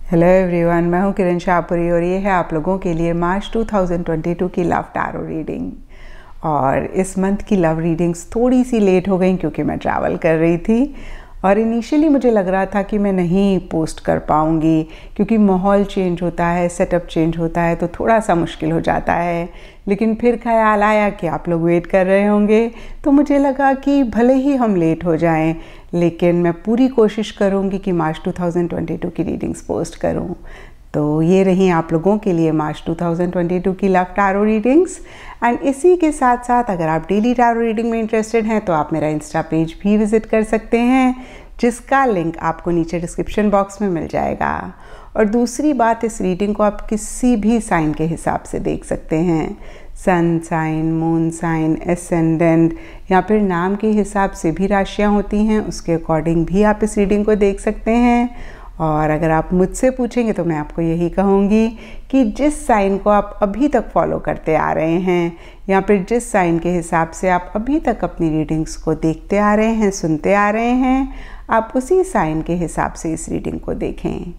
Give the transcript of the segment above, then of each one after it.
Hello everyone, मैं हूं किरण शाहपुरी और ये है आप लोगों के लिए मार्च 2022 की लव टैरो रीडिंग। और इस मंथ की लव रीडिंग्स थोड़ी सी लेट हो गई क्योंकि मैं ट्रैवल कर रही थी और इनिशियली मुझे लग रहा था कि मैं नहीं पोस्ट कर पाऊँगी क्योंकि माहौल चेंज होता है, सेटअप चेंज होता है तो थोड़ा सा मुश्किल हो जाता है। लेकिन फिर ख्याल आया कि आप लोग वेट कर रहे होंगे तो मुझे लगा कि भले ही हम लेट हो जाएं लेकिन मैं पूरी कोशिश करूंगी कि मार्च 2022 की रीडिंग्स पोस्ट करूं। तो ये रही आप लोगों के लिए मार्च 2022 की लव टैरो रीडिंग्स। एंड इसी के साथ साथ अगर आप डेली टैरो रीडिंग में इंटरेस्टेड हैं तो आप मेरा इंस्टा पेज भी विजिट कर सकते हैं जिसका लिंक आपको नीचे डिस्क्रिप्शन बॉक्स में मिल जाएगा। और दूसरी बात, इस रीडिंग को आप किसी भी साइन के हिसाब से देख सकते हैं, sun sign, moon sign, ascendant या फिर नाम के हिसाब से भी राशियां होती हैं, उसके अकॉर्डिंग भी आप इस रीडिंग को देख सकते हैं। और अगर आप मुझसे पूछेंगे तो मैं आपको यही कहूँगी कि जिस साइन को आप अभी तक फॉलो करते आ रहे हैं या फिर जिस साइन के हिसाब से आप अभी तक अपनी रीडिंग्स को देखते आ रहे हैं, सुनते आ रहे हैं, आप उसी साइन के हिसाब से इस रीडिंग को देखें।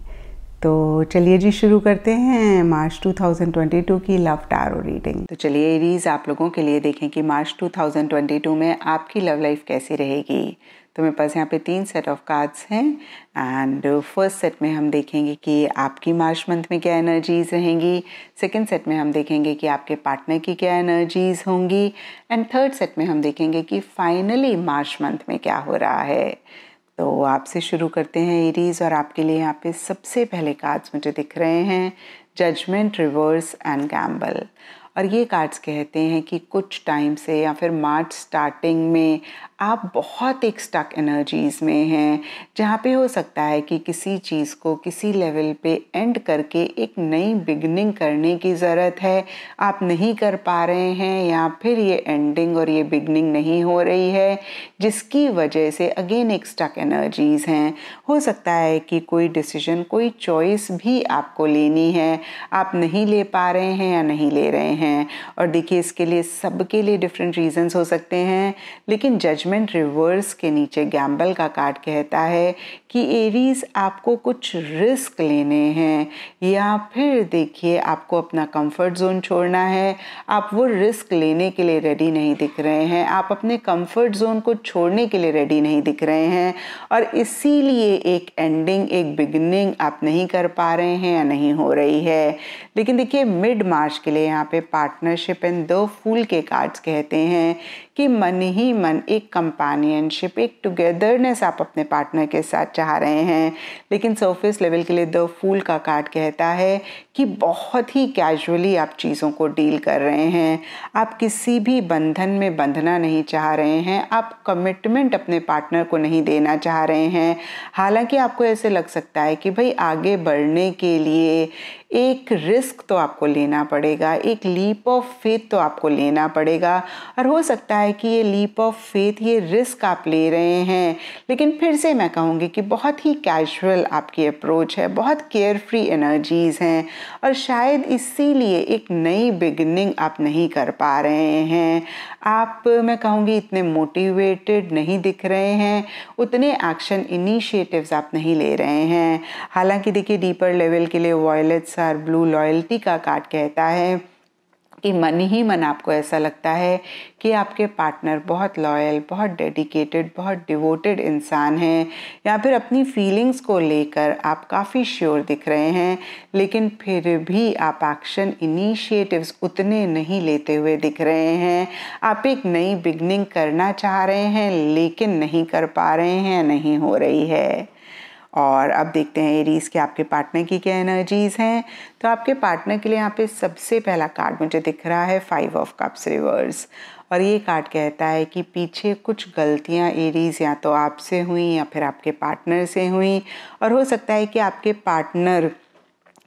तो चलिए जी शुरू करते हैं मार्च 2022 की लव टैरो रीडिंग। तो चलिए एरीज, आप लोगों के लिए देखें कि मार्च 2022 में आपकी लव लाइफ कैसी रहेगी। तो मेरे पास यहाँ पे 3 सेट ऑफ कार्ड्स हैं एंड फर्स्ट सेट में हम देखेंगे कि आपकी मार्च मंथ में क्या एनर्जीज रहेंगी, सेकंड सेट में हम देखेंगे कि आपके पार्टनर की क्या एनर्जीज होंगी एंड थर्ड सेट में हम देखेंगे कि फाइनली मार्च मंथ में क्या हो रहा है। तो आपसे शुरू करते हैं एरीज, और आपके लिए यहाँ पे सबसे पहले कार्ड्स मुझे दिख रहे हैं जजमेंट, रिवर्स एंड गैम्बल। और ये कार्ड्स कहते हैं कि कुछ टाइम से या फिर मार्च स्टार्टिंग में आप बहुत एक स्टक एनर्जीज़ में हैं जहाँ पे हो सकता है कि किसी चीज़ को किसी लेवल पे एंड करके एक नई बिगनिंग करने की ज़रूरत है, आप नहीं कर पा रहे हैं या फिर ये एंडिंग और ये बिगनिंग नहीं हो रही है जिसकी वजह से अगेन एक स्टक एनर्जीज़ हैं। हो सकता है कि कोई डिसीजन, कोई चॉइस भी आपको लेनी है, आप नहीं ले पा रहे हैं या नहीं ले रहे हैं। और देखिए इसके लिए सबके लिए डिफरेंट रीजंस हो सकते हैं, लेकिन जजमेंट रिवर्स के नीचे गैम्बल का कार्ड कहता है कि एरीज आपको कुछ रिस्क लेने हैं या फिर देखिए आपको अपना कंफर्ट जोन छोड़ना है। आप वो रिस्क लेने के लिए रेडी नहीं दिख रहे हैं, आप अपने कंफर्ट जोन को छोड़ने के लिए रेडी नहीं दिख रहे हैं और इसीलिए एक एंडिंग, एक बिगिनिंग आप नहीं कर पा रहे हैं या नहीं हो रही है। लेकिन देखिए मिड मार्च के लिए यहाँ पे पार्टनरशिप एंड द फूल के कार्ड्स कहते हैं कि मन ही मन एक कंपेनियनशिप, एक टुगेदरनेस आप अपने पार्टनर के साथ चाह रहे हैं। लेकिन सरफेस लेवल के लिए द फूल का कार्ड कहता है कि बहुत ही कैजुअली आप चीज़ों को डील कर रहे हैं, आप किसी भी बंधन में बंधना नहीं चाह रहे हैं, आप कमिटमेंट अपने पार्टनर को नहीं देना चाह रहे हैं। हालांकि आपको ऐसे लग सकता है कि भाई आगे बढ़ने के लिए एक रिस्क तो आपको लेना पड़ेगा, एक लीप ऑफ फेथ तो आपको लेना पड़ेगा। और हो सकता है कि ये लीप ऑफ फेथ, ये रिस्क आप ले रहे हैं, लेकिन फिर से मैं कहूँगी कि बहुत ही कैजुअल आपकी अप्रोच है, बहुत केयर फ्री एनर्जीज़ हैं और शायद इसीलिए एक नई बिगिनिंग आप नहीं कर पा रहे हैं। आप, मैं कहूँगी, इतने मोटिवेटेड नहीं दिख रहे हैं, उतने एक्शन इनिशिएटिव्स आप नहीं ले रहे हैं। हालांकि देखिए डीपर लेवल के लिए वॉयलेट्स और ब्लू लॉयल्टी का कार्ड कहता है कि मन ही मन आपको ऐसा लगता है कि आपके पार्टनर बहुत लॉयल, बहुत डेडिकेटेड, बहुत डिवोटेड इंसान हैं या फिर अपनी फीलिंग्स को लेकर आप काफ़ी श्योर दिख रहे हैं, लेकिन फिर भी आप एक्शन इनिशिएटिव्स उतने नहीं लेते हुए दिख रहे हैं। आप एक नई बिगनिंग करना चाह रहे हैं लेकिन नहीं कर पा रहे हैं, नहीं हो रही है। और अब देखते हैं एरीज के आपके पार्टनर की क्या एनर्जीज हैं। तो आपके पार्टनर के लिए यहाँ पे सबसे पहला कार्ड मुझे दिख रहा है 5 ऑफ कप्स रिवर्स। और ये कार्ड कहता है कि पीछे कुछ गलतियाँ एरीज या तो आपसे हुई या फिर आपके पार्टनर से हुई और हो सकता है कि आपके पार्टनर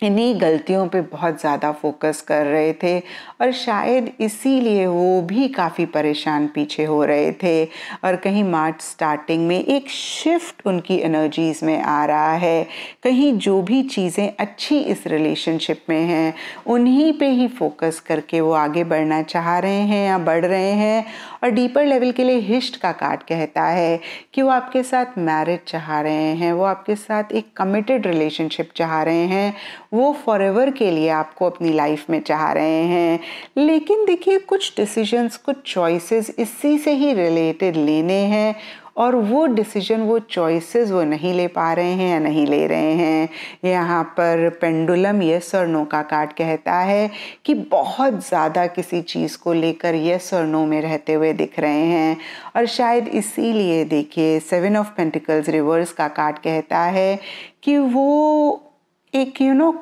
इन्हीं गलतियों पे बहुत ज़्यादा फोकस कर रहे थे और शायद इसीलिए वो भी काफ़ी परेशान पीछे हो रहे थे। और कहीं मार्च स्टार्टिंग में एक शिफ्ट उनकी एनर्जीज़ में आ रहा है, कहीं जो भी चीज़ें अच्छी इस रिलेशनशिप में हैं उन्हीं पे ही फोकस करके वो आगे बढ़ना चाह रहे हैं या बढ़ रहे हैं। और डीपर लेवल के लिए हिस्ट का कार्ड कहता है कि वो आपके साथ मैरिज चाह रहे हैं, वो आपके साथ एक कमिटेड रिलेशनशिप चाह रहे हैं, वो फॉरएवर के लिए आपको अपनी लाइफ में चाह रहे हैं। लेकिन देखिए कुछ डिसीजंस, कुछ चॉइसेस इसी से ही रिलेटेड लेने हैं और वो डिसीजन, वो चॉइसेस वो नहीं ले पा रहे हैं या नहीं ले रहे हैं। यहाँ पर पेंडुलम यस और नो का कार्ड कहता है कि बहुत ज़्यादा किसी चीज़ को लेकर यस और नो में रहते हुए दिख रहे हैं। और शायद इसीलिए देखिए 7 ऑफ पेंटिकल्स रिवर्स का कार्ड कहता है कि वो एक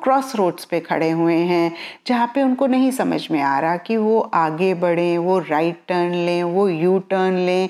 क्रॉस रोड्स पे खड़े हुए हैं जहाँ पे उनको नहीं समझ में आ रहा कि वो आगे बढ़ें, वो राइट टर्न लें, वो यू टर्न लें,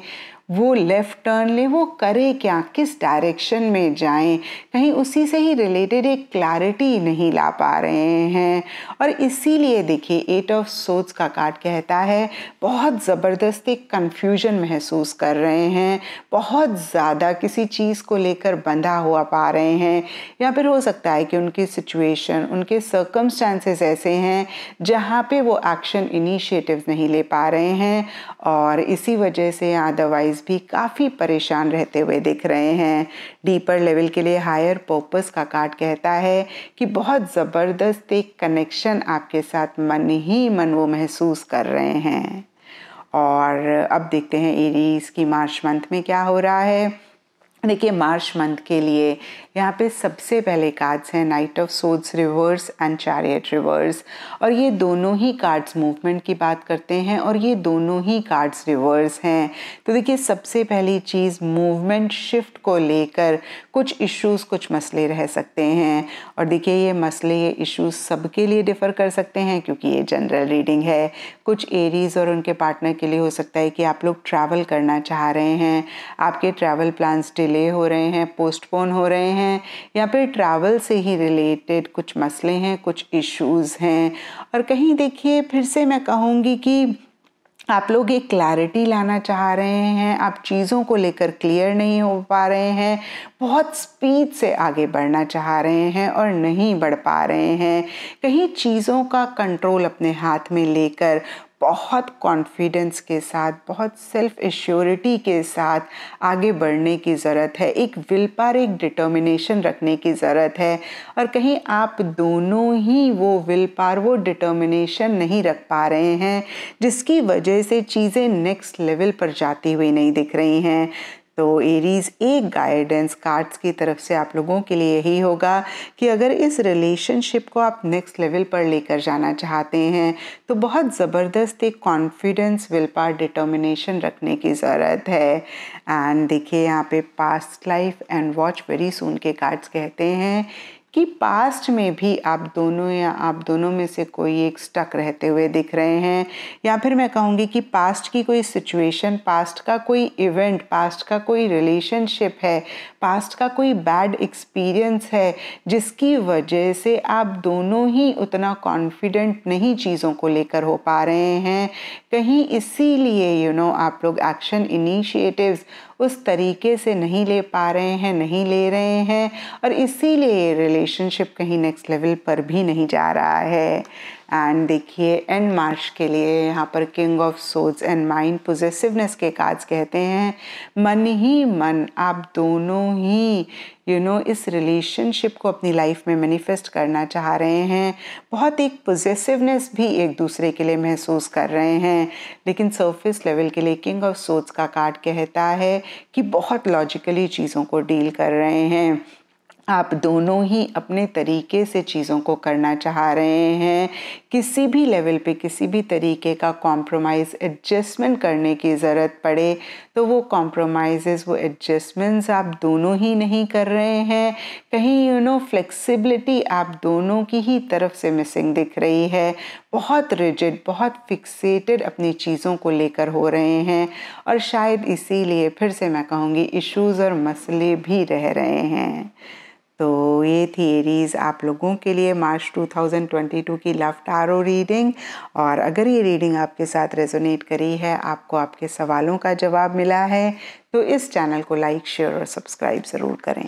वो लेफ़्ट टर्न लें, वो करें क्या, किस डायरेक्शन में जाएं। कहीं उसी से ही रिलेटेड एक क्लैरिटी नहीं ला पा रहे हैं। और इसीलिए देखिए 8 ऑफ सोर्ड्स का कार्ड कहता है बहुत ज़बरदस्त एक कन्फ्यूजन महसूस कर रहे हैं, बहुत ज़्यादा किसी चीज़ को लेकर बंधा हुआ पा रहे हैं। या फिर हो सकता है कि उनकी सिचुएशन, उनके सर्कमस्टांसेस ऐसे हैं जहाँ पे वो एक्शन इनिशिएटिव नहीं ले पा रहे हैं और इसी वजह से अदरवाइज भी काफ़ी परेशान रहते हुए दिख रहे हैं। डीपर लेवल के लिए हायर पर्पस का कार्ड कहता है कि बहुत ज़बरदस्त एक कनेक्शन आपके साथ मन ही मन वो महसूस कर रहे हैं। और अब देखते हैं एरीज की मार्च मंथ में क्या हो रहा है। देखिए मार्च मंथ के लिए यहाँ पे सबसे पहले कार्ड्स हैं night of swords reverse and chariot reverse. और ये दोनों ही कार्ड्स मूवमेंट की बात करते हैं और ये दोनों ही कार्ड्स रिवर्स हैं। तो देखिए सबसे पहली चीज़ मूवमेंट शिफ्ट को लेकर कुछ इश्यूज़, कुछ मसले रह सकते हैं। और देखिए ये मसले, ये इश्यूज़ सबके लिए डिफ़र कर सकते हैं क्योंकि ये जनरल रीडिंग है। कुछ एरीज और उनके पार्टनर के लिए हो सकता है कि आप लोग ट्रैवल करना चाह रहे हैं, आपके ट्रैवल प्लान्स डिले हो रहे हैं, पोस्टपोन हो रहे हैं, या फिर ट्रैवल से ही रिलेटेड कुछ मसले हैं, कुछ इश्यूज़ हैं। और कहीं देखिए फिर से मैं कहूँगी कि आप लोग एक क्लैरिटी लाना चाह रहे हैं, आप चीज़ों को लेकर क्लियर नहीं हो पा रहे हैं, बहुत स्पीड से आगे बढ़ना चाह रहे हैं और नहीं बढ़ पा रहे हैं। कहीं चीज़ों का कंट्रोल अपने हाथ में लेकर बहुत कॉन्फिडेंस के साथ, बहुत सेल्फ एश्योरिटी के साथ आगे बढ़ने की ज़रूरत है। एक विल पावर, एक डिटर्मिनेशन रखने की ज़रूरत है। और कहीं आप दोनों ही वो विल पावर, वो डिटर्मिनेशन नहीं रख पा रहे हैं जिसकी वजह से चीज़ें नेक्स्ट लेवल पर जाती हुई नहीं दिख रही हैं। तो एरीज एक गाइडेंस कार्ड्स की तरफ से आप लोगों के लिए यही होगा कि अगर इस रिलेशनशिप को आप नेक्स्ट लेवल पर लेकर जाना चाहते हैं तो बहुत ज़बरदस्त एक कॉन्फिडेंस, विल पावर, डिटर्मिनेशन रखने की ज़रूरत है। एंड देखिए यहाँ पे past life and watch very soon के कार्ड्स कहते हैं कि पास्ट में भी आप दोनों या आप दोनों में से कोई एक स्टक रहते हुए दिख रहे हैं। या फिर मैं कहूँगी कि पास्ट की कोई सिचुएशन, पास्ट का कोई इवेंट, पास्ट का कोई रिलेशनशिप है, पास्ट का कोई बैड एक्सपीरियंस है जिसकी वजह से आप दोनों ही उतना कॉन्फिडेंट नहीं चीज़ों को लेकर हो पा रहे हैं। कहीं इसीलिए आप लोग एक्शन इनिशिएटिव्स उस तरीके से नहीं ले पा रहे हैं, नहीं ले रहे हैं और इसीलिए ये रिलेशनशिप कहीं नेक्स्ट लेवल पर भी नहीं जा रहा है। एंड देखिए एंड मार्च के लिए यहाँ पर king of swords and mind possessiveness के कार्ड्स कहते हैं मन ही मन आप दोनों ही इस रिलेशनशिप को अपनी लाइफ में मैनिफेस्ट करना चाह रहे हैं। बहुत एक पोजेसिवनेस भी एक दूसरे के लिए महसूस कर रहे हैं। लेकिन सरफेस लेवल के लिए किंग ऑफ सोर्ड्स का कार्ड कहता है कि बहुत लॉजिकली चीज़ों को डील कर रहे हैं। आप दोनों ही अपने तरीके से चीज़ों को करना चाह रहे हैं। किसी भी लेवल पे किसी भी तरीके का कॉम्प्रोमाइज़, एडजस्टमेंट करने की ज़रूरत पड़े तो वो कॉम्प्रोमाइज़, वो एडजस्टमेंट्स आप दोनों ही नहीं कर रहे हैं। कहीं फ्लेक्सिबिलिटी आप दोनों की ही तरफ से मिसिंग दिख रही है। बहुत रिजिड, बहुत फिक्सेटेड अपनी चीज़ों को लेकर हो रहे हैं और शायद इसीलिए फिर से मैं कहूँगी इश्यूज़ और मसले भी रह रहे हैं। तो ये थी एरीज़ आप लोगों के लिए मार्च 2022 की लव टैरो रीडिंग। और अगर ये रीडिंग आपके साथ रेजोनेट करी है, आपको आपके सवालों का जवाब मिला है, तो इस चैनल को लाइक, शेयर और सब्सक्राइब ज़रूर करें।